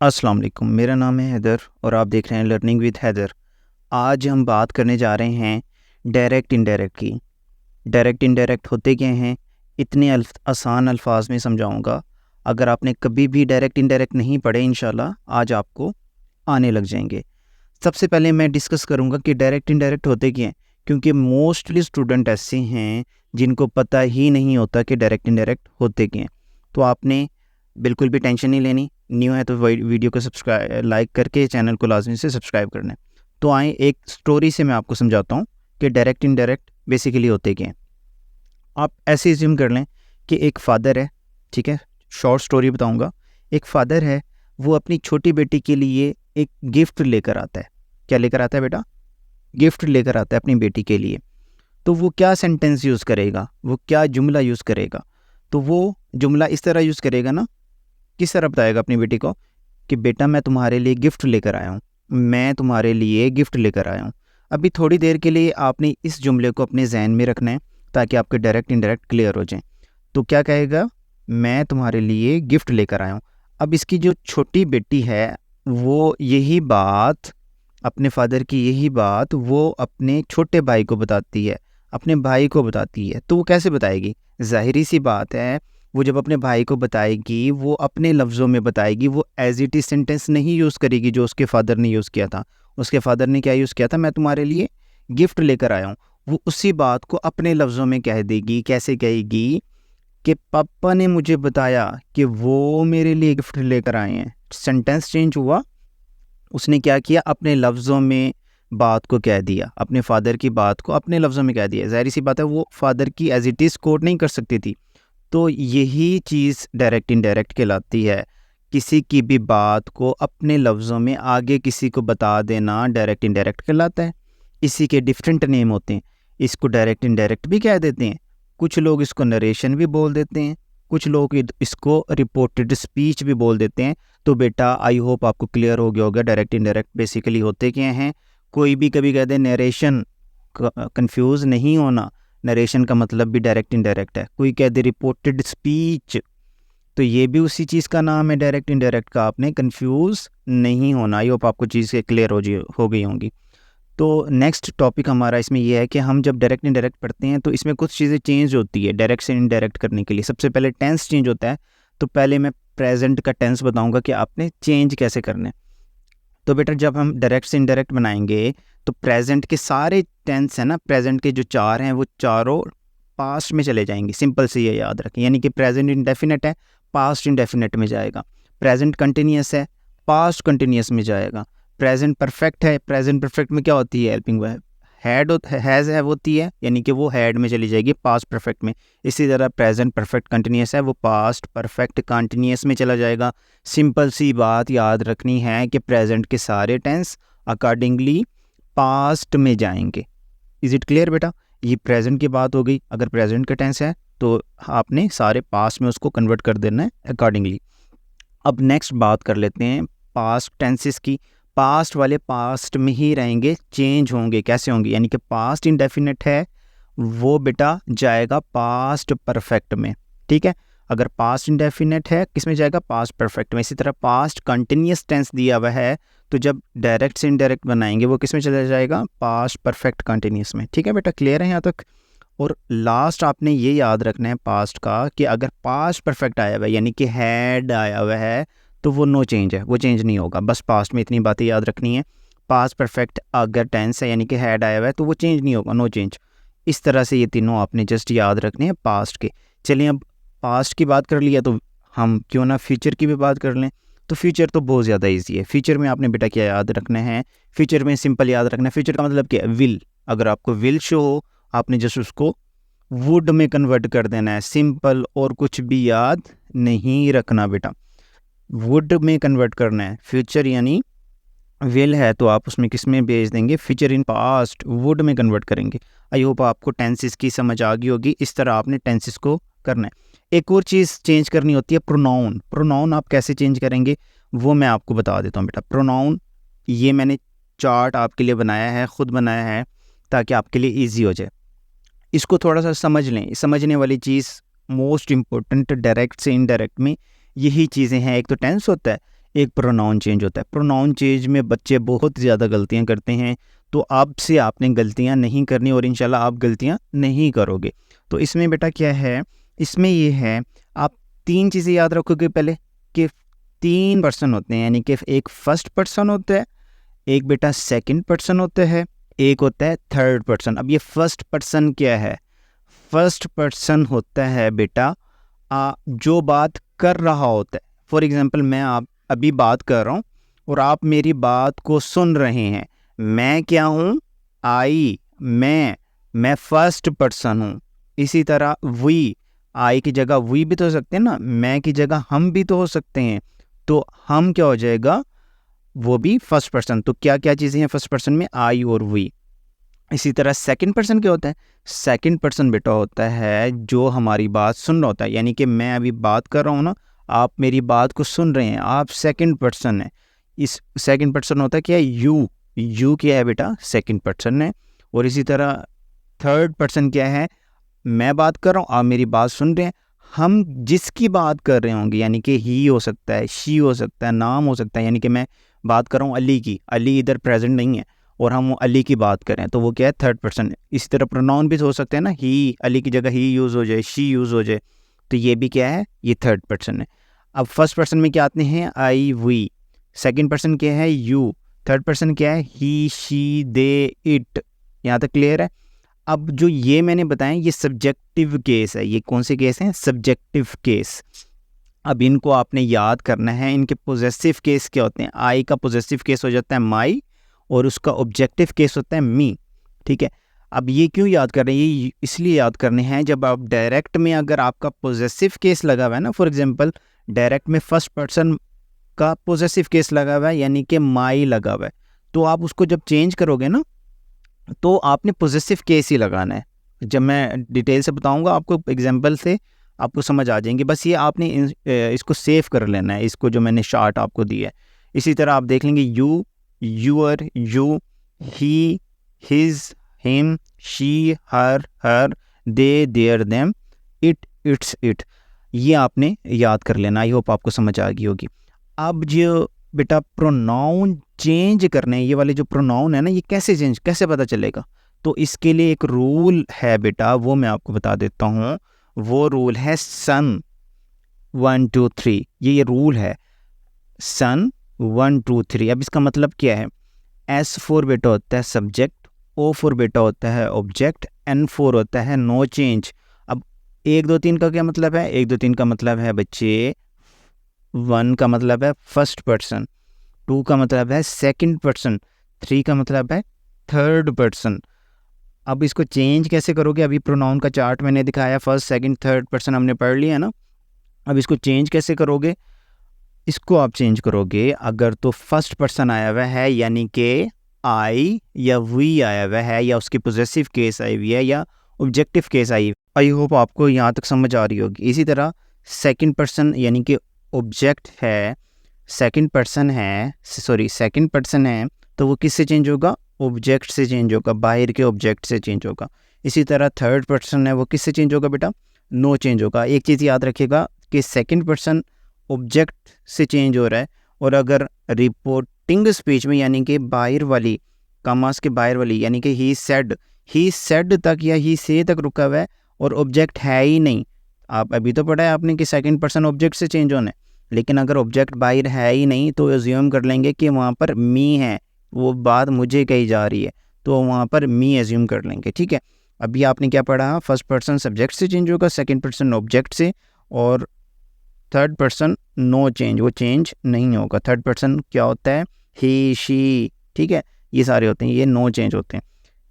अस्सलाम वालेकुम, मेरा नाम है हैदर और आप देख रहे हैं लर्निंग विद हैदर। आज हम बात करने जा रहे हैं डायरेक्ट इनडायरेक्ट की। डायरेक्ट इनडायरेक्ट होते क्या हैं, इतने आसान अल्फाज में समझाऊंगा। अगर आपने कभी भी डायरेक्ट इनडायरेक्ट नहीं पढ़े, इंशाल्लाह आज आपको आने लग जाएंगे। सबसे पहले मैं डिस्कस करूंगा कि डायरेक्ट इनडायरेक्ट होते क्या हैं, क्योंकि मोस्टली स्टूडेंट ऐसे हैं जिनको पता ही नहीं होता कि डायरेक्ट इनडायरेक्ट होते क्या हैं। तो आपने बिल्कुल भी टेंशन नहीं लेनी। न्यू है तो वीडियो को सब्सक्राइब लाइक करके चैनल को लाजमी से सब्सक्राइब करना है। तो आए एक स्टोरी से मैं आपको समझाता हूँ कि डायरेक्ट इनडायरेक्ट बेसिकली होते क्या हैं। आप ऐसे एज्यूम कर लें कि एक फादर है, ठीक है, शॉर्ट स्टोरी बताऊंगा। एक फादर है, वो अपनी छोटी बेटी के लिए एक गिफ्ट लेकर आता है। क्या लेकर आता है बेटा? गिफ्ट लेकर आता है अपनी बेटी के लिए। तो वो क्या सेंटेंस यूज़ करेगा, वो क्या जुमला यूज़ करेगा? तो वो जुमला इस तरह यूज़ करेगा ना, किस तरह बताएगा अपनी बेटी को कि बेटा मैं तुम्हारे लिए गिफ्ट लेकर आया हूँ, मैं तुम्हारे लिए गिफ्ट लेकर आया हूँ। अभी थोड़ी देर के लिए आपने इस जुमले को अपने जहन में रखना है ताकि आपके डायरेक्ट इनडायरेक्ट क्लियर हो जाए। तो क्या कहेगा? मैं तुम्हारे लिए गिफ्ट लेकर आया हूँ। अब इसकी जो छोटी बेटी है, वो यही बात, अपने फादर की यही बात वो अपने छोटे भाई को बताती है, अपने भाई को बताती है। तो वो कैसे बताएगी? जाहिर सी बात है, वो जब अपने भाई को बताएगी वो अपने लफ्ज़ों में बताएगी, वो एज इट इज़ सेंटेंस नहीं यूज़ करेगी जो उसके फादर ने यूज़ किया था। उसके फादर ने क्या यूज़ किया था? मैं तुम्हारे लिए गिफ्ट लेकर आया हूँ। वो उसी बात को अपने लफ्ज़ों में कह देगी। कैसे कहेगी? कि पापा ने मुझे बताया कि वो मेरे लिए गिफ्ट लेकर आए हैं। सेंटेंस चेंज हुआ, उसने क्या किया? अपने लफ्ज़ों में बात को कह दिया, अपने फादर की बात को अपने लफ्ज़ों में कह दिया। ज़ाहिर सी बात है वो फादर की एज इट इज़ कोट नहीं कर सकती थी। तो यही चीज़ डायरेक्ट इनडायरेक्ट कहलाती है। किसी की भी बात को अपने लफ्ज़ों में आगे किसी को बता देना डायरेक्ट इनडायरेक्ट कहलाता है। इसी के डिफरेंट नेम होते हैं। इसको डायरेक्ट इनडायरेक्ट भी कह देते हैं, कुछ लोग इसको नरेशन भी बोल देते हैं, कुछ लोग इसको रिपोर्टेड स्पीच भी बोल देते हैं। तो बेटा आई होप आपको क्लियर हो गया होगा डायरेक्ट इनडायरेक्ट बेसिकली होते क्या हैं। कोई भी कभी कह दे नरेशन, कंफ्यूज नहीं होना, नरेशन का मतलब भी डायरेक्ट इनडायरेक्ट है। कोई कह दे रिपोर्टेड स्पीच, तो ये भी उसी चीज़ का नाम है डायरेक्ट इनडायरेक्ट का। आपने कंफ्यूज नहीं होना। आई होप आपको चीज़ें क्लियर हो गई होंगी। तो नेक्स्ट टॉपिक हमारा इसमें यह है कि हम जब डायरेक्ट इनडायरेक्ट पढ़ते हैं तो इसमें कुछ चीज़ें चेंज होती है डायरेक्ट से इनडायरेक्ट करने के लिए। सबसे पहले टेंस चेंज होता है। तो पहले मैं प्रेजेंट का टेंस बताऊंगा कि आपने चेंज कैसे करने। तो बेटा जब हम डायरेक्ट से इनडायरेक्ट बनाएंगे तो प्रेजेंट के सारे टेंस हैं ना, प्रेजेंट के जो चार हैं वो चारों पास्ट में चले जाएंगे। सिंपल से ये याद रखें, यानी कि प्रेजेंट इंडेफिनेट है, पास्ट इंडेफिनेट में जाएगा। प्रेजेंट कंटिन्यूस है, पास्ट कंटिन्यूस में जाएगा। प्रेजेंट परफेक्ट है, प्रेजेंट परफेक्ट में क्या होती है? Helping verb. हैड हैज़ है होती है, यानी कि वो हैड में चली जाएगी पास्ट परफेक्ट में। इसी तरह प्रेजेंट परफेक्ट कंटिन्यूस है, वो पास्ट परफेक्ट कंटिन्यूस में चला जाएगा। सिंपल सी बात याद रखनी है कि प्रेजेंट के सारे टेंस अकॉर्डिंगली पास्ट में जाएंगे। इज़ इट क्लियर बेटा? ये प्रेजेंट की बात हो गई। अगर प्रेजेंट का टेंस है तो आपने सारे पास्ट में उसको कन्वर्ट कर देना है अकॉर्डिंगली। अब नेक्स्ट बात कर लेते हैं पास्ट टेंसेस की। पास्ट वाले पास्ट में ही रहेंगे, चेंज होंगे। कैसे होंगे? यानी कि पास्ट इंडेफिनिट है, वो बेटा जाएगा पास्ट परफेक्ट में। ठीक है, अगर पास्ट इंडेफिनिट है किस में जाएगा? पास्ट परफेक्ट में। इसी तरह पास्ट कंटिन्यूस टेंस दिया हुआ है तो जब डायरेक्ट से इनडायरेक्ट बनाएंगे वो किस में चला जाएगा? पास्ट परफेक्ट कंटिन्यूस में। ठीक है बेटा, क्लियर है यहाँ तक? और लास्ट आपने ये याद रखना है पास्ट का कि अगर पास्ट परफेक्ट आया हुआ है यानी कि हैड आया हुआ है तो वो नो चेंज है, वो चेंज नहीं होगा। बस पास्ट में इतनी बातें याद रखनी है। पास्ट परफेक्ट अगर टेंस है यानी कि हैड आया हुआ है तो वो चेंज नहीं होगा, नो चेंज। इस तरह से ये तीनों आपने जस्ट याद रखने हैं पास्ट के। चलिए अब पास्ट की बात कर लिया तो हम क्यों ना फ्यूचर की भी बात कर लें। तो फ्यूचर तो बहुत ज़्यादा ईजी है। फ्यूचर में आपने बेटा क्या याद रखना है? फ्यूचर में सिंपल याद रखना है। फ्यूचर का मतलब क्या है? विल। अगर आपको विल शो हो, आपने जस्ट उसको वुड में कन्वर्ट कर देना है, सिंपल। और कुछ भी याद नहीं रखना बेटा, वुड में कन्वर्ट करना है। फ्यूचर यानी विल है तो आप उसमें किस में भेज देंगे? फ्यूचर इन पास्ट, वुड में कन्वर्ट करेंगे। आई होप आपको टेंसेस की समझ आ गई होगी। इस तरह आपने टेंसेस को करना है। एक और चीज़ चेंज करनी होती है, प्रोनाउन। प्रोनाउन आप कैसे चेंज करेंगे वो मैं आपको बता देता हूँ बेटा। प्रोनाउन ये मैंने चार्ट आपके लिए बनाया है, ख़ुद बनाया है ताकि आपके लिए ईजी हो जाए। इसको थोड़ा सा समझ लें। समझने वाली चीज़ मोस्ट इम्पोर्टेंट डायरेक्ट से इनडायरेक्ट में यही चीज़ें हैं। एक तो टेंस होता है, एक प्रोनाउन चेंज होता है। प्रोनाउन चेंज में बच्चे बहुत ज़्यादा गलतियां करते हैं, तो आपसे आपने गलतियां नहीं करनी और इंशाल्लाह आप गलतियां नहीं करोगे। तो इसमें बेटा क्या है, इसमें ये है, आप 3 चीज़ें याद रखोगे पहले कि 3 पर्सन होते हैं, यानी कि एक फर्स्ट पर्सन होता है, एक बेटा सेकंड पर्सन होता है, एक होता है थर्ड पर्सन। अब ये फर्स्ट पर्सन क्या है? फर्स्ट पर्सन होता है बेटा जो बात कर रहा होता है। फॉर एग्जांपल मैं आप अभी बात कर रहा हूँ और आप मेरी बात को सुन रहे हैं। मैं क्या हूँ? आई, मैं फर्स्ट पर्सन हूँ। इसी तरह वी, आई की जगह वी भी तो हो सकते हैं ना, मैं की जगह हम भी तो हो सकते हैं। तो हम क्या हो जाएगा? वो भी फर्स्ट पर्सन। तो क्या क्या चीज़ें हैं फर्स्ट पर्सन में? आई और वी। इसी तरह सेकंड पर्सन क्या होता है? सेकंड पर्सन बेटा होता है जो हमारी बात सुन रहा होता है, यानी कि मैं अभी बात कर रहा हूँ ना, आप मेरी बात को सुन रहे हैं, आप सेकंड पर्सन है। इस सेकंड पर्सन होता है क्या? यू क्या है बेटा? सेकंड पर्सन है। और इसी तरह थर्ड पर्सन क्या है? मैं बात कर रहा हूँ, आप मेरी बात सुन रहे हैं। हम जिसकी बात कर रहे होंगे, यानी कि ही हो सकता है, शी हो सकता है, नाम हो सकता है, यानी कि मैं बात कर रहा हूँ अली की, अली इधर प्रेजेंट नहीं है और हम अली की बात करें, तो वो क्या है? Third person. इसी तरह प्रोनाउन भी हो सकते हैं ना, ही, अली की जगह ही यूज़ हो जाए, शी यूज़ हो जाए, तो ये भी क्या है? ये थर्ड पर्सन है। अब फर्स्ट पर्सन में क्या आते हैं? आई, वी। सेकंड पर्सन क्या है? यू। थर्ड पर्सन क्या है? ही, शी, दे, इट। यहाँ तक क्लियर है? अब जो ये मैंने बताया ये सब्जेक्टिव केस है। ये कौन से केस हैं? Subjective case. अब इनको आपने याद करना है। इनके पोजेसिव केस क्या होते हैं? आई का पोजेसिव केस हो जाता है माई और उसका ऑब्जेक्टिव केस होता है मी। ठीक है, अब ये क्यों याद कर रहे हैं? ये इसलिए याद करने हैं, जब आप डायरेक्ट में अगर आपका पोजेसिव केस लगा हुआ है ना, फॉर एग्जांपल डायरेक्ट में फर्स्ट पर्सन का पोजेसिव केस लगा हुआ है, यानी कि माई लगा हुआ है, तो आप उसको जब चेंज करोगे ना, तो आपने पोजेसिव केस ही लगाना है। जब मैं डिटेल से बताऊंगा आपको, एग्जांपल से आपको समझ आ जाएंगे। बस ये आपने इसको सेव कर लेना है, इसको जो मैंने शार्ट आपको दिया है। इसी तरह आप देख लेंगे you, your, you, he, his, him, she, her, they, their, them, it, its, it. ये आपने याद कर लेना। आई होप आपको समझ आ गई होगी। अब जो बेटा प्रोनाउन चेंज करने, ये वाले जो प्रोनाउन है ना, ये कैसे चेंज, कैसे पता चलेगा? तो इसके लिए एक रूल है बेटा, वो मैं आपको बता देता हूँ। वो रूल है सन 1 2 3। ये रूल है सन 1 2 3। अब इसका मतलब क्या है? एस फोर बेटा होता है सब्जेक्ट, ओ फोर बेटा होता है ऑब्जेक्ट, एन फोर होता है नो चेंज। अब 1 2 3 का क्या मतलब है? 1 2 3 का मतलब है बच्चे, 1 का मतलब है फर्स्ट पर्सन, 2 का मतलब है सेकंड पर्सन, 3 का मतलब है थर्ड पर्सन। अब इसको चेंज कैसे करोगे? अभी प्रोनाउन का चार्ट मैंने दिखाया, फर्स्ट सेकंड थर्ड पर्सन हमने पढ़ लिया ना। अब इसको चेंज कैसे करोगे? इसको आप चेंज करोगे अगर तो फर्स्ट पर्सन आया हुआ है, यानी कि आई या वी आया हुआ है, या उसकी पोजेसिव केस आई हुई है, या objective case I. I hope आपको यहाँ तक समझ आ रही होगी। इसी तरह सेकंड पर्सन, यानी कि ऑब्जेक्ट है, सेकंड पर्सन है, तो वो किससे चेंज होगा? ऑब्जेक्ट से चेंज होगा, बाहर के ऑब्जेक्ट से चेंज होगा। इसी तरह थर्ड पर्सन है, वो किससे चेंज होगा बेटा? नो चेंज होगा। एक चीज़ याद रखिएगा कि सेकंड पर्सन ऑब्जेक्ट से चेंज हो रहा है, और अगर रिपोर्टिंग स्पीच में, यानी कि बाहर वाली, कामास के बाहर वाली, यानी कि ही सेड तक या ही से तक रुका हुआ है और ऑब्जेक्ट है ही नहीं। आप अभी तो पढ़ा है आपने कि सेकंड पर्सन ऑब्जेक्ट से चेंज होना है, लेकिन अगर ऑब्जेक्ट बाहर है ही नहीं तो एज्यूम कर लेंगे कि वहाँ पर मी है, वो बात मुझे कही जा रही है, तो वहाँ पर मी एज्यूम कर लेंगे। ठीक है, अभी आपने क्या पढ़ा? फर्स्ट पर्सन सब्जेक्ट से चेंज होगा, सेकंड पर्सन ऑब्जेक्ट से, और थर्ड पर्सन नो चेंज, वो चेंज नहीं होगा। थर्ड पर्सन क्या होता है? ही, शी। ठीक है, ये सारे होते हैं, ये नो चेंज होते हैं।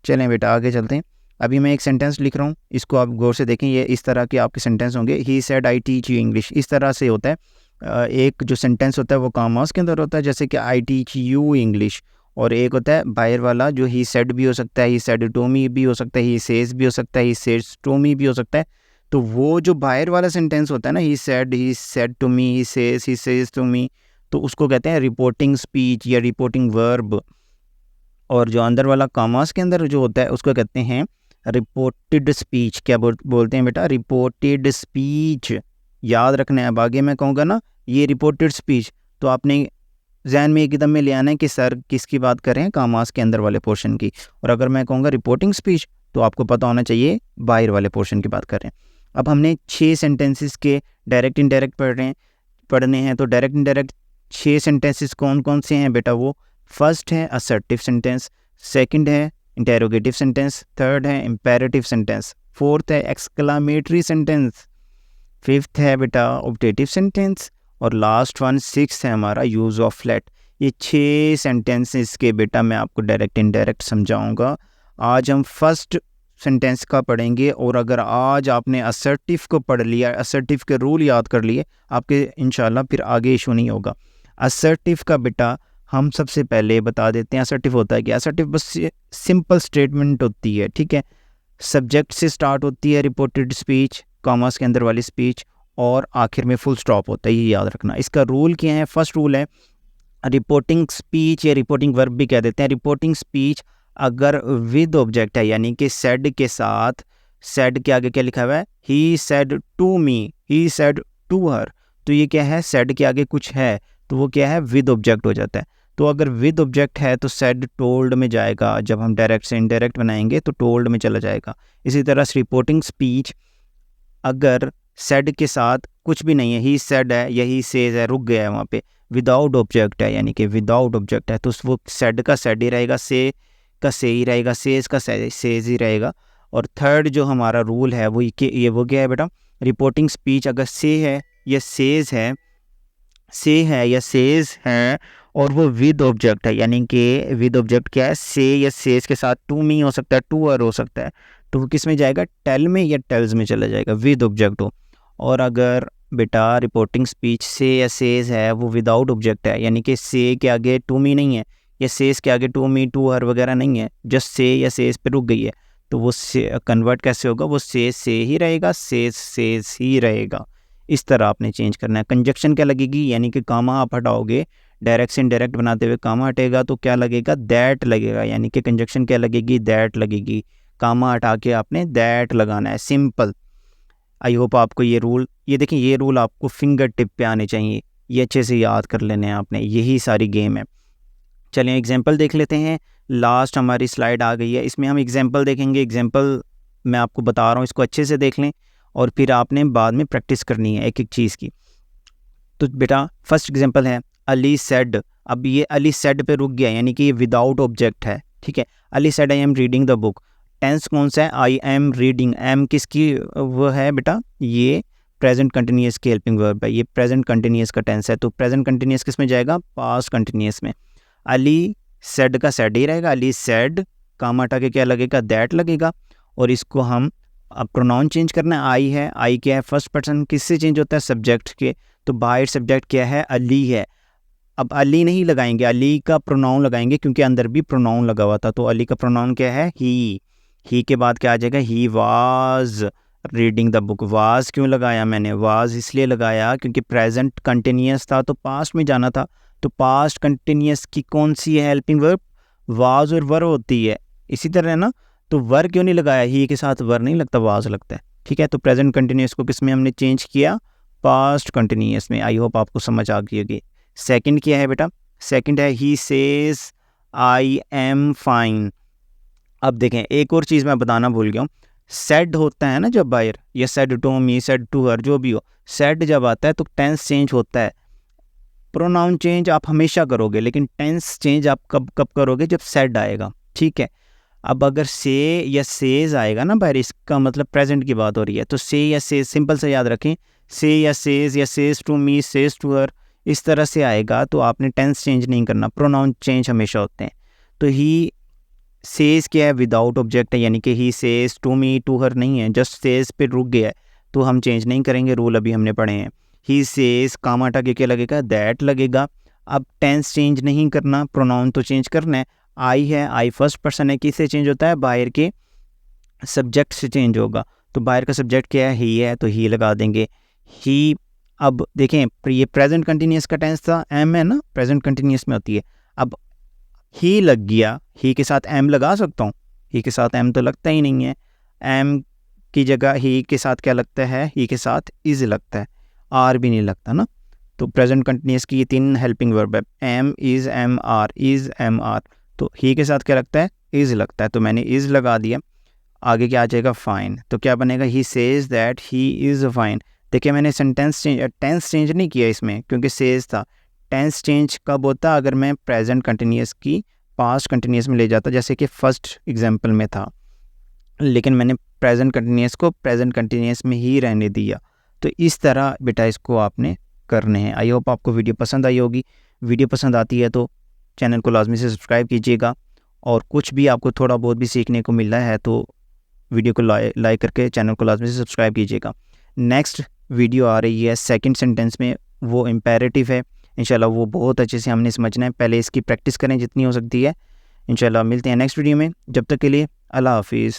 चलें बेटा आगे चलते हैं। अभी मैं एक सेंटेंस लिख रहा हूँ, इसको आप गौर से देखें। ये इस तरह के आपके सेंटेंस होंगे। He said I teach you English, इस तरह से होता है। एक जो सेंटेंस होता है वो कामास के अंदर होता है, जैसे कि आई टीच यू इंग्लिश, और एक होता है बाहर वाला जो ही सेड भी हो सकता है, ही सेड टू मी भी हो सकता है, ही सेज भी हो सकता है, ही सेज टू मी भी हो सकता है। तो वो जो बाहर वाला सेंटेंस होता है ना, he said to me, he says to me, तो उसको कहते हैं रिपोर्टिंग स्पीच या रिपोर्टिंग वर्ब। और जो अंदर वाला कामास के अंदर जो होता है उसको कहते हैं रिपोर्टेड स्पीच। क्या बोलते हैं बेटा? Reported speech. याद रखना है, अब आगे मैं कहूँगा ना ये रिपोर्टेड स्पीच, तो आपने जहन में एकदम में ले आना है कि सर किसकी बात कर रहे हैं, कामास के अंदर वाले पोर्शन की। और अगर मैं कहूँगा रिपोर्टिंग स्पीच तो आपको पता होना चाहिए बाहर वाले पोर्शन की बात कर रहे हैं। अब हमने 6 सेंटेंसेस के डायरेक्ट इनडायरेक्ट पढ़ने हैं। तो डायरेक्ट इनडायरेक्ट 6 सेंटेंसेस कौन कौन से हैं बेटा? वो फर्स्ट है असर्टिव सेंटेंस, सेकंड है इंटेरोगेटिव सेंटेंस, थर्ड है इम्पेरेटिव सेंटेंस, फोर्थ है एक्सक्लामेटरी सेंटेंस, फिफ्थ है बेटा ऑब्जेक्टिव सेंटेंस, और लास्ट वन सिक्स है हमारा यूज़ ऑफ लेट। ये 6 सेंटेंसेस के बेटा मैं आपको डायरेक्ट इनडायरेक्ट समझाऊंगा। आज हम फर्स्ट सेंटेंस का पढ़ेंगे, और अगर आज आपने असर्टिव को पढ़ लिया, असर्टिव के रूल याद कर लिए, आपके इंशाल्लाह फिर आगे इशू नहीं होगा। असर्टिव का बेटा हम सबसे पहले बता देते हैं असर्टिव होता है क्या। असर्टिव बस सिंपल स्टेटमेंट होती है, ठीक है। सब्जेक्ट से स्टार्ट होती है रिपोर्टेड स्पीच, कॉमर्स के अंदर वाली स्पीच, और आखिर में फुल स्टॉप होता है, ये याद रखना। इसका रूल क्या है? फर्स्ट रूल है रिपोर्टिंग स्पीच या रिपोर्टिंग वर्ब भी कह देते हैं। रिपोर्टिंग स्पीच अगर विद ऑब्जेक्ट है, यानी कि सेड के साथ, सेड के आगे क्या लिखा हुआ है? He said to me, he said to her, तो ये क्या है? सेड के आगे कुछ है तो वो क्या है? विद ऑब्जेक्ट हो जाता है। तो अगर विद ऑब्जेक्ट है तो सेड टोल्ड में जाएगा, जब हम डायरेक्ट से इनडायरेक्ट बनाएंगे तो टोल्ड में चला जाएगा। इसी तरह से रिपोर्टिंग स्पीच अगर सेड के साथ कुछ भी नहीं है, ही सेड है या ही सेज है, रुक गया है वहाँ पे, विदाउट ऑब्जेक्ट है, यानी कि विदाउट ऑब्जेक्ट है, तो वो सेड का सेड ही रहेगा, से का से ही रहेगा, सेज का सेज ही रहेगा। और थर्ड जो हमारा रूल है वो ये वो क्या है बेटा? रिपोर्टिंग स्पीच अगर से है या सेज है, से है या सेज है, और वो विद ऑब्जेक्ट है, यानी कि विद ऑब्जेक्ट क्या है? से या सेज के साथ टू मी हो सकता है, टू हर हो सकता है, तो वो किस में जाएगा? टेल में या टेल्स में चला जाएगा, विद ऑब्जेक्ट हो। और अगर बेटा रिपोर्टिंग स्पीच से या सेज है, वो विदाउट ऑब्जेक्ट है, यानी कि से के आगे टू मी नहीं है या सेज के आगे टू मी टू हर वगैरह नहीं है, जस्ट से या सेज पे रुक गई है, तो वो से कन्वर्ट कैसे होगा? वो से ही रहेगा, सेज ही रहेगा। इस तरह आपने चेंज करना है। कंजक्शन क्या लगेगी? यानी कि कामा आप हटाओगे, डायरेक्ट से इनडायरेक्ट बनाते हुए कामा हटेगा तो क्या लगेगा? दैट लगेगा, यानी कि कंजक्शन क्या लगेगी? दैट लगेगी। कामा हटा के आपने दैट लगाना है, सिंपल। आई होप आपको ये रूल, ये देखें, ये रूल आपको फिंगर टिप पे आने चाहिए, ये अच्छे से याद कर लेने हैं आपने, यही सारी गेम है। चलिए एग्जांपल देख लेते हैं। लास्ट हमारी स्लाइड आ गई है, इसमें हम एग्जांपल देखेंगे। एग्जांपल मैं आपको बता रहा हूँ, इसको अच्छे से देख लें और फिर आपने बाद में प्रैक्टिस करनी है एक एक चीज़ की। तो बेटा फर्स्ट एग्जांपल है अली सेड। अब ये अली सेड पे रुक गया, यानी कि ये विदाउट ऑब्जेक्ट है, ठीक है। Ali said I am reading the book. Tense कौन सा है? आई एम रीडिंग। एम किसकी वो है बेटा? ये प्रेजेंट कंटिन्यूअस की हेल्पिंग वर्ब है, ये प्रेजेंट कंटिन्यूअस का टेंस है, तो प्रेजेंट कंटिन्यूअस किस में जाएगा? पास्ट कंटिन्यूअस में। अली सेड का सेड ही रहेगा, अली सेड, काम हटा के क्या लगेगा? दैट लगेगा। और इसको हम अब प्रोनाउन चेंज करना है। आई है, आई क्या है? फर्स्ट पर्सन, किससे चेंज होता है? सब्जेक्ट के, तो बाय सब्जेक्ट क्या है? अली है। अब अली नहीं लगाएंगे, अली का प्रोनाउन लगाएंगे, क्योंकि अंदर भी प्रोनाउन लगा हुआ था, तो अली का प्रोनाउन क्या है? ही के बाद क्या आ जाएगा? He was reading the book. Was क्यों लगाया मैंने? वाज इसलिए लगाया क्योंकि प्रेजेंट कंटिन्यूअस था तो पास्ट में जाना था, तो पास्ट कंटिन्यूअस की कौन सी है हेल्पिंग वर्ब? वाज और वर होती है। इसी तरह है ना, तो वर क्यों नहीं लगाया? ही के साथ वर नहीं लगता, वाज लगता है, ठीक है। तो प्रेजेंट कंटिन्यूअस को किस में हमने चेंज किया? पास्ट कंटिन्यूअस में। आई होप आपको समझ आ गई होगी। सेकंड क्या है बेटा? सेकंड है he says I am fine. अब देखें, एक और चीज़ मैं बताना भूल गया हूँ। सेड होता है ना जब बाहर, या said to me, said to her, जो भी हो, सेड जब आता है तो टेंस चेंज होता है। प्रोनाउन चेंज आप हमेशा करोगे, लेकिन टेंस चेंज आप कब कब करोगे? जब सेड आएगा, ठीक है। अब अगर से या सेज आएगा ना बाहर, इसका मतलब प्रेजेंट की बात हो रही है, तो से या सेज सिंपल से याद रखें, से या says to me, says to her, इस तरह से आएगा तो आपने टेंस चेंज नहीं करना, प्रोनाउन चेंज हमेशा होते हैं। तो ही सेज क्या है? विदाउट ऑब्जेक्ट है, यानी कि he says to me to her नहीं है, जस्ट सेज पे रुक गया है, तो हम चेंज नहीं करेंगे, रूल अभी हमने पढ़े हैं। ही सेज काम हटा के क्या लगेगा? दैट लगेगा। अब टेंस चेंज नहीं करना, प्रोनाउन तो चेंज करना है। आई है, आई फर्स्ट पर्सन है, किससे चेंज होता है? बाहर के सब्जेक्ट से चेंज होगा, तो बाहर का सब्जेक्ट क्या है? ही है, तो ही लगा देंगे। ही, अब देखें, ये प्रेजेंट कंटिन्यूअस का टेंस था, एम है ना, प्रेजेंट कंटिन्यूअस में होती है। अब ही लग गया, ही के साथ एम लगा सकता हूँ? ही के साथ एम तो लगता ही नहीं है, एम की जगह ही के साथ क्या लगता है? ही के साथ इज लगता है, आर भी नहीं लगता ना, तो प्रेजेंट कंटिन्यूस की ये 3 हेल्पिंग वर्ब है, एम, इज़, एम आर। तो ही के साथ क्या लगता है, इज़ लगता है, तो मैंने इज़ लगा दिया। आगे क्या आ जाएगा, फाइन। तो क्या बनेगा, he says that he is fine. देखिए मैंने टेंस चेंज नहीं किया इसमें, क्योंकि सेज़ था। टेंस चेंज कब होता, अगर मैं प्रेजेंट कंटिन्यूस की पास्ट कंटिन्यूस में ले जाता, जैसे कि फर्स्ट एग्जांपल में था, लेकिन मैंने प्रेजेंट कंटिन्यूस को प्रेजेंट कंटिन्यूस में ही रहने दिया। तो इस तरह बेटा इसको आपने करने हैं। आई होप आपको वीडियो पसंद आई होगी। वीडियो पसंद आती है तो चैनल को लाजमी से सब्सक्राइब कीजिएगा, और कुछ भी आपको थोड़ा बहुत भी सीखने को मिल रहा है तो वीडियो को लाइक करके चैनल को लाजमी से सब्सक्राइब कीजिएगा। नेक्स्ट वीडियो आ रही है सेकंड सेंटेंस में, वो इम्पेरेटिव है। इंशाल्लाह वो बहुत अच्छे से हमने समझना है, पहले इसकी प्रैक्टिस करें जितनी हो सकती है। इंशाल्लाह मिलते हैं नेक्स्ट वीडियो में, जब तक के लिए अल्लाह हाफिज़।